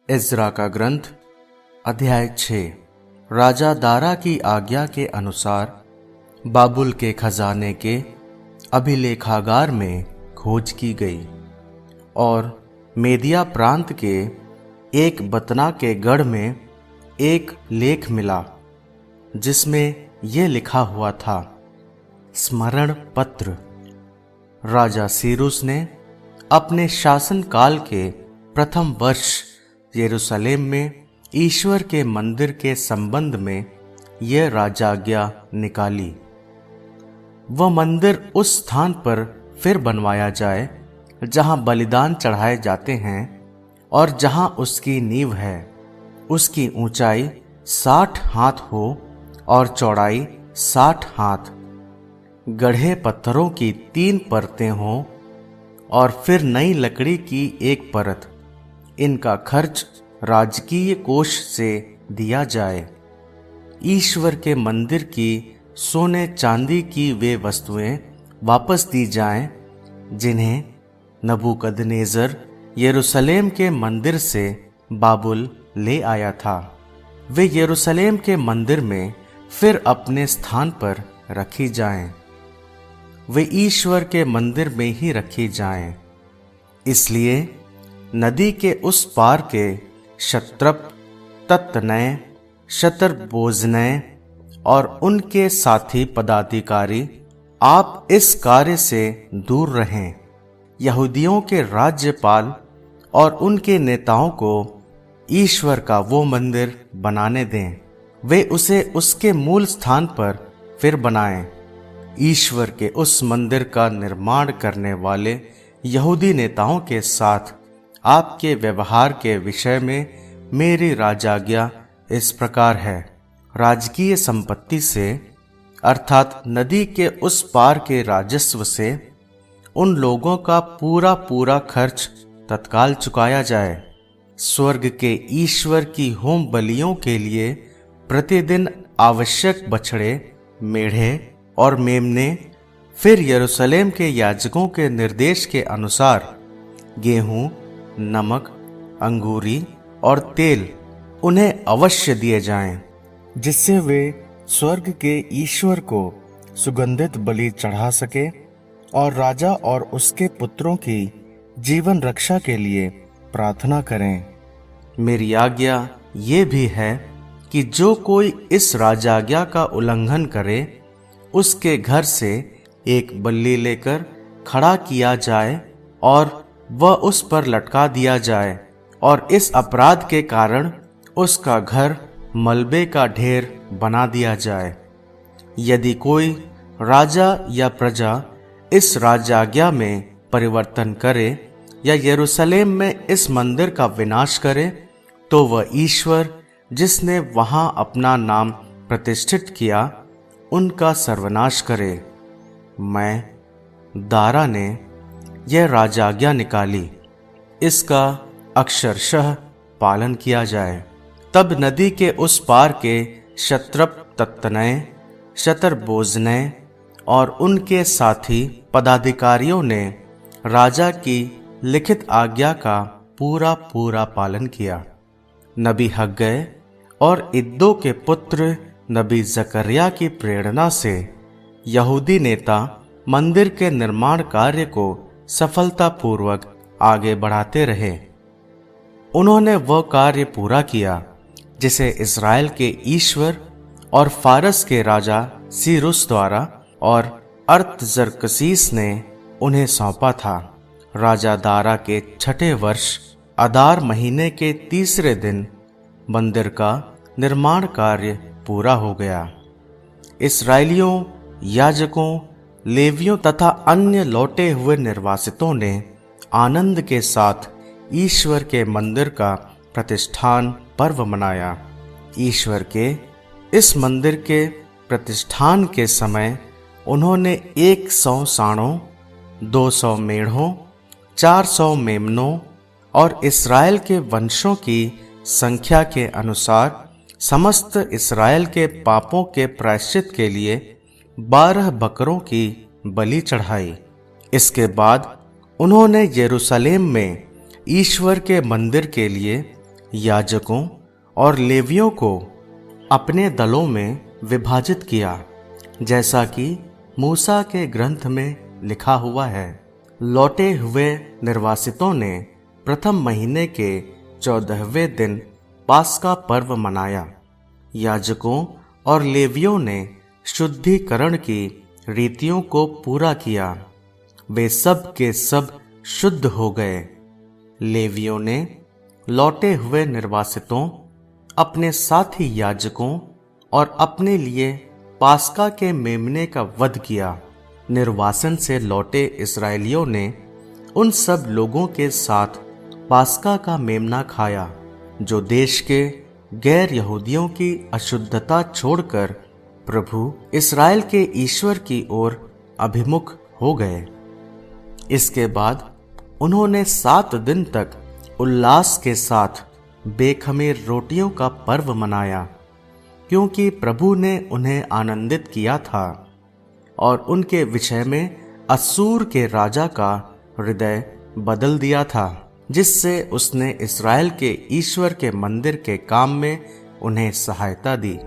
इज़रा का ग्रंथ अध्याय 6। राजा दारा की आज्ञा के अनुसार बाबुल के खजाने के अभिलेखागार में खोज की गई और मेदिया प्रांत के एक बतना के गढ़ में एक लेख मिला जिसमें यह लिखा हुआ था, स्मरण पत्र। राजा सीरुस ने अपने शासन काल के प्रथम वर्ष यरूशलेम में ईश्वर के मंदिर के संबंध में यह राजाज्ञा निकाली। वह मंदिर उस स्थान पर फिर बनवाया जाए जहां बलिदान चढ़ाए जाते हैं और जहां उसकी नींव है। उसकी ऊंचाई 60 हाथ हो और चौड़ाई 60 हाथ। गढ़े पत्थरों की 3 परतें हों और फिर नई लकड़ी की एक परत। इनका खर्च राजकीय कोष से दिया जाए। ईश्वर के मंदिर की सोने चांदी की वे वस्तुएं वापस दी जाएं जिन्हें नबूकदनेज़र यरूशलेम के मंदिर से बाबुल ले आया था। वे यरूशलेम के मंदिर में फिर अपने स्थान पर रखी जाएं। वे ईश्वर के मंदिर में ही रखी जाएं। इसलिए नदी के उस पार के शत्रप, तत्तनय, शतरबोजनय और उनके साथी पदाधिकारी आप इस कार्य से दूर रहें। यहूदियों के राज्यपाल और उनके नेताओं को ईश्वर का वो मंदिर बनाने दें। वे उसे उसके मूल स्थान पर फिर बनाएं। ईश्वर के उस मंदिर का निर्माण करने वाले यहूदी नेताओं के साथ आपके व्यवहार के विषय में मेरी राजाज्ञा इस प्रकार है। राजकीय संपत्ति से अर्थात नदी के उस पार के राजस्व से उन लोगों का पूरा पूरा खर्च तत्काल चुकाया जाए। स्वर्ग के ईश्वर की होम बलियों के लिए प्रतिदिन आवश्यक बछड़े, मेढ़े और मेमने, फिर यरूशलेम के याजकों के निर्देश के अनुसार गेहूं, नमक, अंगूरी और तेल उन्हें अवश्य दिए जाएं, जिससे वे स्वर्ग के ईश्वर को सुगंधित बलि चढ़ा सके और राजा और उसके पुत्रों की जीवन रक्षा के लिए प्रार्थना करें। मेरी आज्ञा ये भी है कि जो कोई इस राजाज्ञा का उल्लंघन करे उसके घर से एक बल्ली लेकर खड़ा किया जाए और वह उस पर लटका दिया जाए और इस अपराध के कारण उसका घर मलबे का ढेर बना दिया जाए। यदि कोई राजा या प्रजा इस राजाज्ञा में परिवर्तन करे या यरूशलेम में इस मंदिर का विनाश करे तो वह ईश्वर जिसने वहां अपना नाम प्रतिष्ठित किया उनका सर्वनाश करे। मैं दारा ने यह राजाज्ञा निकाली, इसका अक्षरशः पालन किया जाए। तब नदी के उस पार के शत्रप, तत्तनय, शतरबोजनय और उनके साथी पदाधिकारियों ने राजा की लिखित आज्ञा का पूरा पूरा पालन किया। नबी हग्गै और इद्दो के पुत्र नबी जकर्या की प्रेरणा से यहूदी नेता मंदिर के निर्माण कार्य को सफलतापूर्वक आगे बढ़ाते रहे। उन्होंने वह कार्य पूरा किया जिसे इज़राइल के ईश्वर और फारस के राजा सीरुस द्वारा और अर्थजर्कसीस ने उन्हें सौंपा था। राजा दारा के 6ठे वर्ष अदार महीने के 3रे दिन मंदिर का निर्माण कार्य पूरा हो गया। इस्राएलियों, याजकों, लेवियों तथा अन्य लौटे हुए निर्वासितों ने आनंद के साथ ईश्वर के मंदिर का प्रतिष्ठान पर्व मनाया। ईश्वर के इस मंदिर के प्रतिष्ठान के समय उन्होंने 100 साँड़ों, 200 मेढ़ों, 400 मेमनों और इस्राएल के वंशों की संख्या के अनुसार समस्त इस्राएल के पापों के प्रायश्चित के लिए 12 बकरों की बलि चढ़ाई। इसके बाद उन्होंने यरूशलेम में ईश्वर के मंदिर के लिए याजकों और लेवियों को अपने दलों में विभाजित किया, जैसा कि मूसा के ग्रंथ में लिखा हुआ है। लौटे हुए निर्वासितों ने प्रथम महीने के 14वें दिन पास्का पर्व मनाया। याजकों और लेवियों ने शुद्धिकरण की रीतियों को पूरा किया। वे सब के सब शुद्ध हो गए। लेवियों ने लौटे हुए निर्वासितों, अपने साथी याजकों और अपने लिए पास्का के मेमने का वध किया। निर्वासन से लौटे इस्राएलियों ने उन सब लोगों के साथ पास्का का मेमना खाया जो देश के गैर यहूदियों की अशुद्धता छोड़कर प्रभु इस्राएल के ईश्वर की ओर अभिमुख हो गए। इसके बाद उन्होंने 7 दिन तक उल्लास के साथ बेखमीर रोटियों का पर्व मनाया, क्योंकि प्रभु ने उन्हें आनंदित किया था और उनके विषय में अश्शूर के राजा का हृदय बदल दिया था, जिससे उसने इस्राएल के ईश्वर के मंदिर के काम में उन्हें सहायता दी।